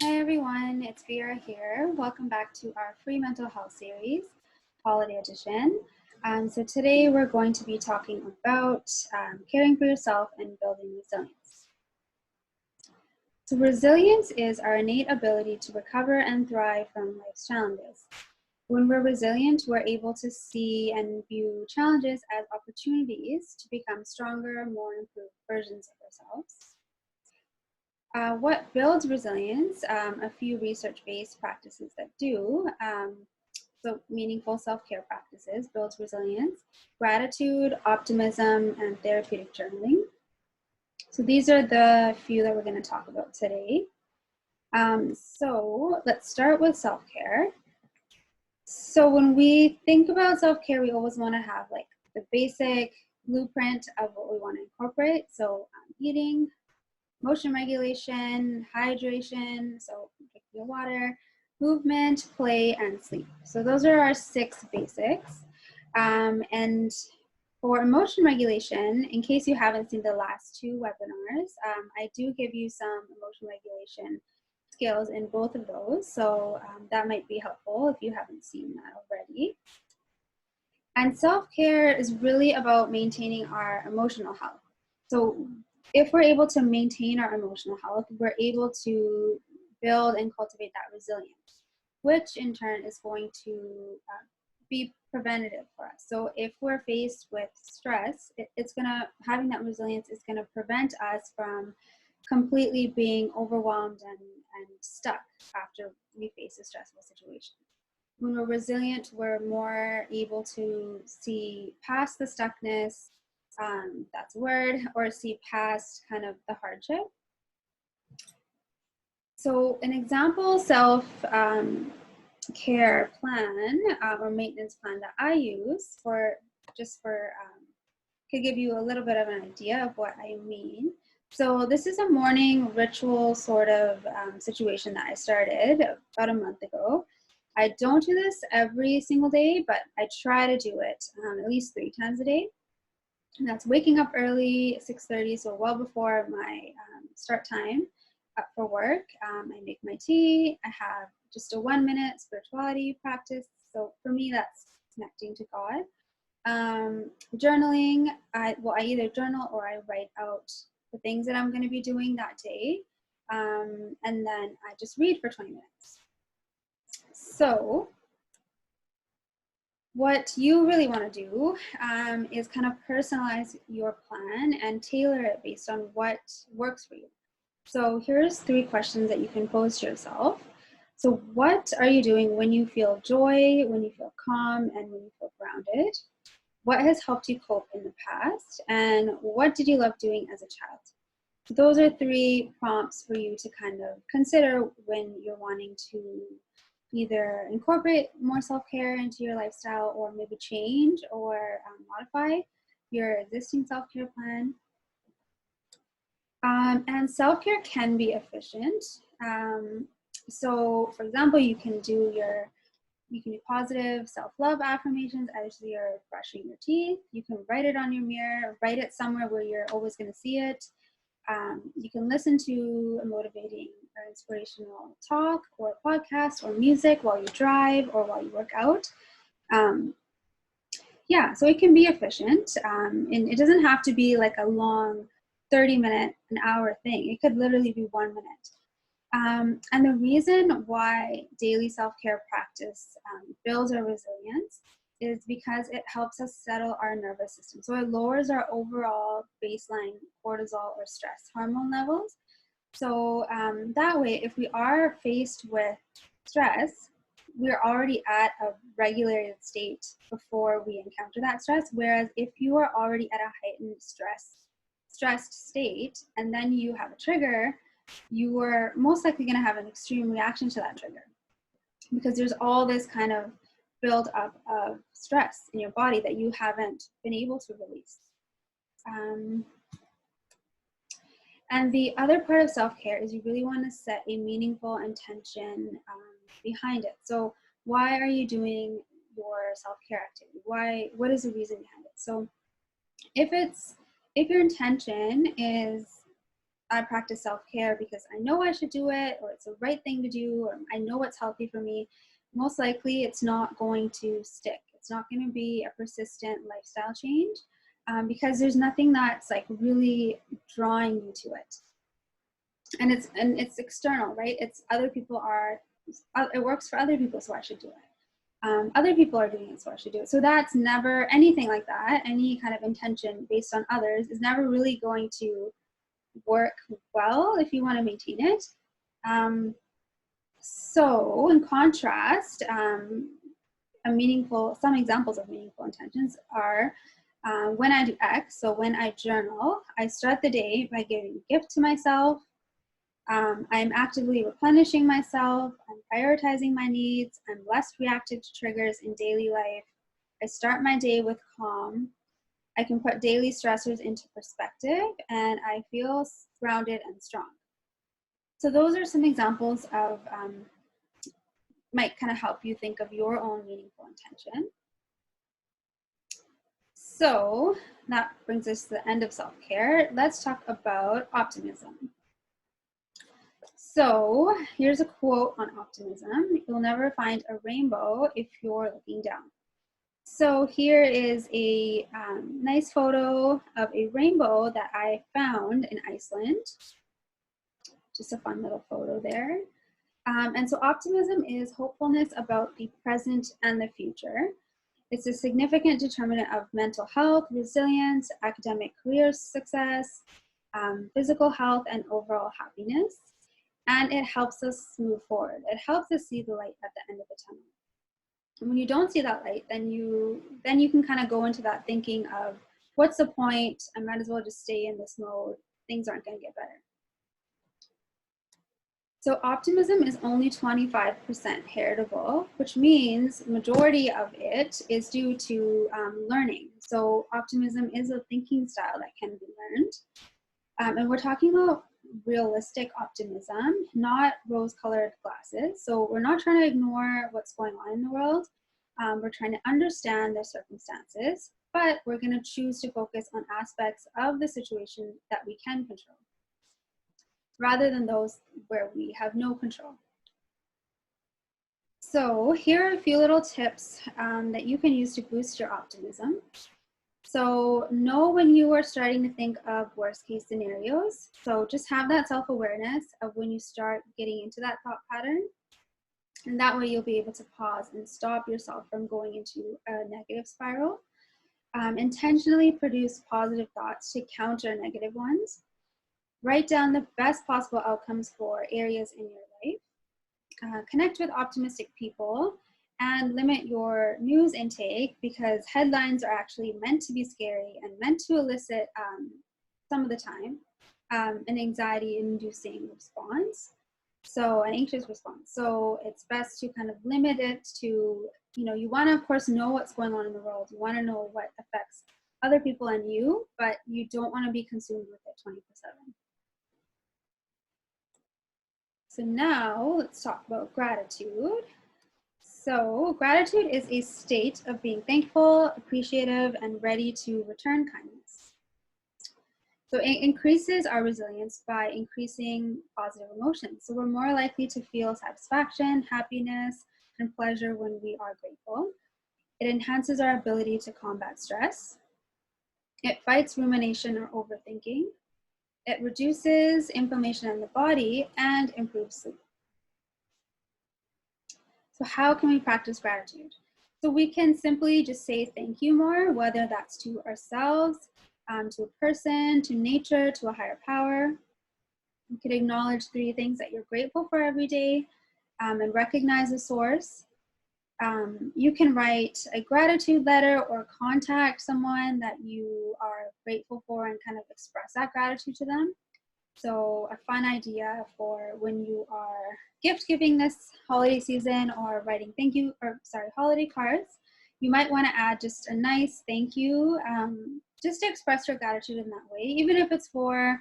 Hi everyone, it's Vera here. Welcome back to our free mental health series, holiday edition. So today we're going to be talking about caring for yourself and building resilience. So resilience is our innate ability to recover and thrive from life's challenges. When we're resilient, we're able to see and view challenges as opportunities to become stronger, more improved versions of ourselves. What builds resilience? A few research-based practices that do. So meaningful self-care practices builds resilience, gratitude, optimism, and therapeutic journaling. So these are the few that we're going to talk about today. So let's start with self-care. So when we think about self-care, we always want to have like the basic blueprint of what we want to incorporate. So eating, motion regulation, hydration, so drinking your water, movement, play, and sleep. So those are our 6 basics. And for emotion regulation, in case you haven't seen the last 2 webinars, I do give you some emotion regulation skills in both of those. So that might be helpful if you haven't seen that already. And self-care is really about maintaining our emotional health. So if we're able to maintain our emotional health, we're able to build and cultivate that resilience, which in turn is going to be preventative for us. So if we're faced with stress, having that resilience is gonna prevent us from completely being overwhelmed and stuck after we face a stressful situation. When we're resilient, we're more able to see past the stuckness, that's a word, or see past kind of the hardship. So an example self-care plan or maintenance plan that I use could give you a little bit of an idea of what I mean. So this is a morning ritual sort of situation that I started about a month ago. I don't do this every single day, but I try to do it at least 3 times a day. And that's waking up early, 6:30, so well before my start time for work. I make my tea. I have just a 1-minute spirituality practice. So for me, that's connecting to God. Journaling, I either journal or I write out the things that I'm going to be doing that day. And then I just read for 20 minutes. So what you really want to do is kind of personalize your plan and tailor it based on what works for you. So here's 3 questions that you can pose to yourself. So what are you doing when you feel joy, when you feel calm, and when you feel grounded? What has helped you cope in the past? And what did you love doing as a child? So those are 3 prompts for you to kind of consider when you're wanting to either incorporate more self-care into your lifestyle or maybe change or modify your existing self-care plan. And self-care can be efficient. So for example, you can do positive self-love affirmations as you're brushing your teeth. You can write it on your mirror, write it somewhere where you're always going to see it. You can listen to a motivating or inspirational talk or podcast or music while you drive or while you work out. Yeah, so it can be efficient, and it doesn't have to be like a long 30-minute, an hour thing. It could literally be 1 minute. And the reason why daily self-care practice builds our resilience is because it helps us settle our nervous system. So it lowers our overall baseline cortisol or stress hormone levels. So that way, if we are faced with stress, we're already at a regulated state before we encounter that stress. Whereas if you are already at a heightened stressed state, and then you have a trigger, you are most likely going to have an extreme reaction to that trigger, because there's all this kind of build up of stress in your body that you haven't been able to release. And the other part of self-care is you really want to set a meaningful intention behind it. So why are you doing your self-care activity? What is the reason behind it? So if your intention is I practice self-care because I know I should do it, or it's the right thing to do, or I know what's healthy for me, most likely it's not going to stick. It's not going to be a persistent lifestyle change because there's nothing that's like really drawing you to it. And it's external, right? It's other people are, it works for other people, so I should do it. Other people are doing it, so I should do it. So that's never anything like that. Any kind of intention based on others is never really going to work well if you want to maintain it. So in contrast, some examples of meaningful intentions are when I do X, so when I journal, I start the day by giving a gift to myself. I'm actively replenishing myself. I'm prioritizing my needs. I'm less reactive to triggers in daily life. I start my day with calm. I can put daily stressors into perspective, and I feel grounded and strong. So those are some examples of, might kind of help you think of your own meaningful intention. So that brings us to the end of self-care. Let's talk about optimism. So here's a quote on optimism. You'll never find a rainbow if you're looking down. So here is a nice photo of a rainbow that I found in Iceland. Just a fun little photo there. And so optimism is hopefulness about the present and the future. It's a significant determinant of mental health, resilience, academic career success, physical health, and overall happiness. And it helps us move forward. It helps us see the light at the end of the tunnel. And when you don't see that light, then you can kind of go into that thinking of, what's the point? I might as well just stay in this mode. Things aren't going to get better. So optimism is only 25% heritable, which means the majority of it is due to learning. So optimism is a thinking style that can be learned. And we're talking about realistic optimism, not rose-colored glasses. So we're not trying to ignore what's going on in the world. We're trying to understand the circumstances, but we're going to choose to focus on aspects of the situation that we can control, rather than those where we have no control. So here are a few little tips that you can use to boost your optimism. So know when you are starting to think of worst case scenarios. So just have that self-awareness of when you start getting into that thought pattern. And that way you'll be able to pause and stop yourself from going into a negative spiral. Intentionally produce positive thoughts to counter negative ones. Write down the best possible outcomes for areas in your life. Connect with optimistic people, and limit your news intake, because headlines are actually meant to be scary and meant to elicit, some of the time, an anxiety-inducing response. So an anxious response. So it's best to kind of limit it to, you want to, of course, know what's going on in the world. You want to know what affects other people and you, but you don't want to be consumed with it 24/7. So now let's talk about gratitude. So gratitude is a state of being thankful, appreciative, and ready to return kindness. So it increases our resilience by increasing positive emotions. So we're more likely to feel satisfaction, happiness, and pleasure when we are grateful. It enhances our ability to combat stress. It fights rumination or overthinking. It reduces inflammation in the body and improves sleep. So how can we practice gratitude? So we can simply just say thank you more, whether that's to ourselves, to a person, to nature, to a higher power. You could acknowledge 3 things that you're grateful for every day, and recognize the source. You can write a gratitude letter or contact someone that you are grateful for and kind of express that gratitude to them. So a fun idea for when you are gift giving this holiday season or writing holiday cards, you might want to add just a nice thank you, just to express your gratitude in that way, even if it's for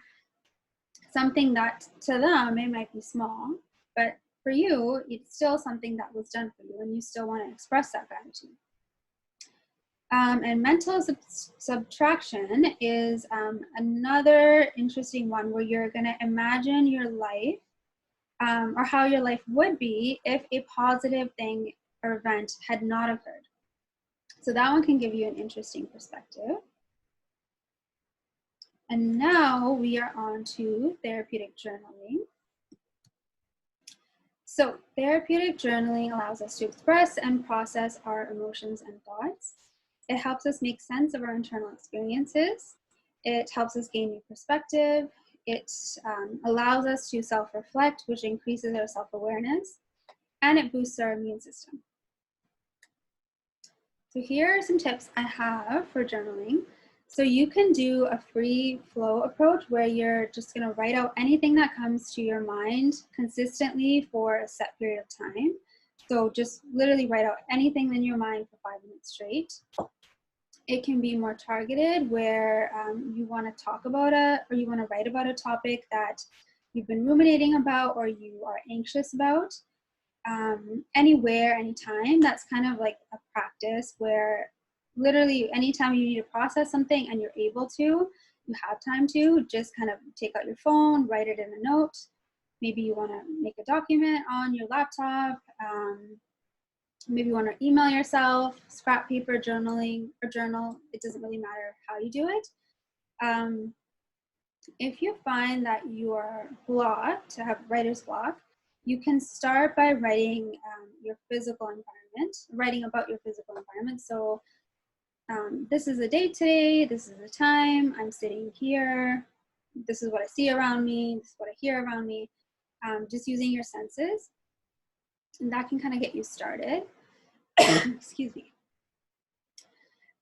something that to them it might be small, but for you it's still something that was done for you and you still want to express that gratitude. And mental subtraction is another interesting one where you're going to imagine your life or how your life would be if a positive thing or event had not occurred. So that one can give you an interesting perspective. And now we are on to therapeutic journaling. So therapeutic journaling allows us to express and process our emotions and thoughts. It helps us make sense of our internal experiences. It helps us gain new perspective. It allows us to self-reflect, which increases our self-awareness, and it boosts our immune system. So here are some tips I have for journaling. So you can do a free flow approach where you're just going to write out anything that comes to your mind consistently for a set period of time. So just literally write out anything in your mind for 5 minutes straight. It can be more targeted where you want to talk about it, or you want to write about a topic that you've been ruminating about or you are anxious about. Anywhere, anytime. That's kind of like a practice where literally anytime you need to process something and you're able to, you have time to, just kind of take out your phone, write it in a note. Maybe you want to make a document on your laptop. Maybe you want to email yourself, scrap paper journaling or journal. It doesn't really matter how you do it. If you find that you are blocked, to have writer's block, you can start by writing your physical environment, writing about your physical environment. So this is the date today, this is the time, I'm sitting here, this is what I see around me, this is what I hear around me, just using your senses. And that can kind of get you started. Excuse me.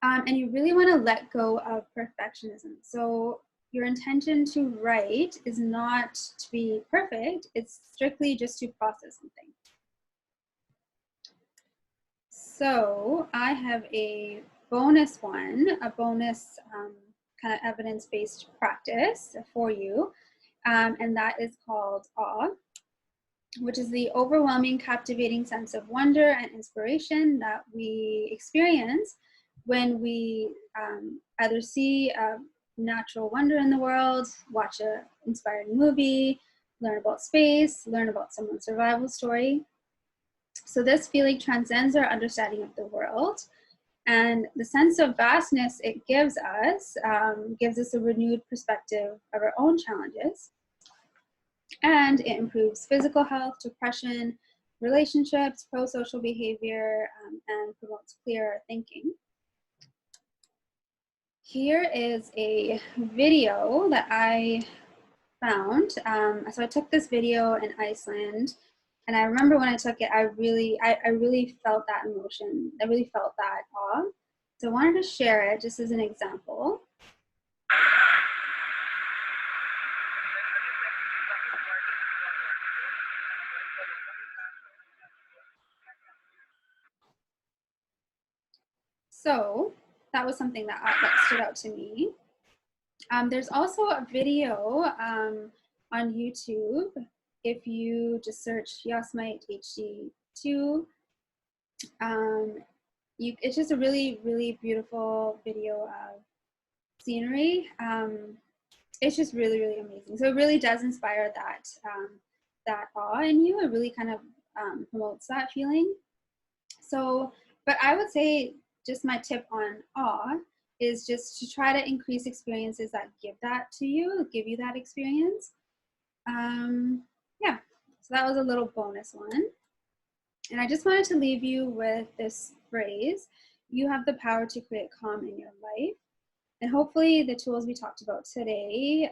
And you really want to let go of perfectionism. So your intention to write is not to be perfect, it's strictly just to process something. So I have a bonus one, a bonus kind of evidence-based practice for you, and that is called awe, which is the overwhelming, captivating sense of wonder and inspiration that we experience when we either see a natural wonder in the world, watch an inspiring movie, learn about space, learn about someone's survival story. So this feeling transcends our understanding of the world, and the sense of vastness it gives us a renewed perspective of our own challenges. And it improves physical health, depression, relationships, pro-social behavior, and promotes clearer thinking. Here is a video that I found. So I took this video in Iceland, and I remember when I took it, I really felt that emotion. I really felt that awe. So I wanted to share it just as an example. So that was something that stood out to me. There's also a video on YouTube. If you just search Yosmite HD2, it's just a really, really beautiful video of scenery. It's just really, really amazing. So it really does inspire that awe in you. It really kind of promotes that feeling. So, but I would say just my tip on awe is just to try to increase experiences that give you that experience. Yeah, so that was a little bonus one. And I just wanted to leave you with this phrase: you have the power to create calm in your life. And hopefully the tools we talked about today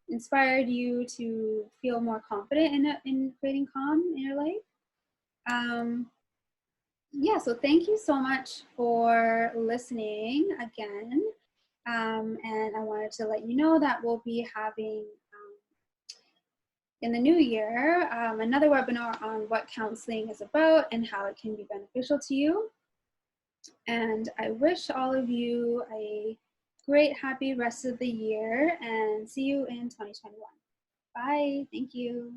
inspired you to feel more confident in creating calm in your life. Yeah, so thank you so much for listening again. And I wanted to let you know that we'll be having, in the new year, another webinar on what counseling is about and how it can be beneficial to you. And I wish all of you a great, happy rest of the year, and see you in 2021. Bye. Thank you.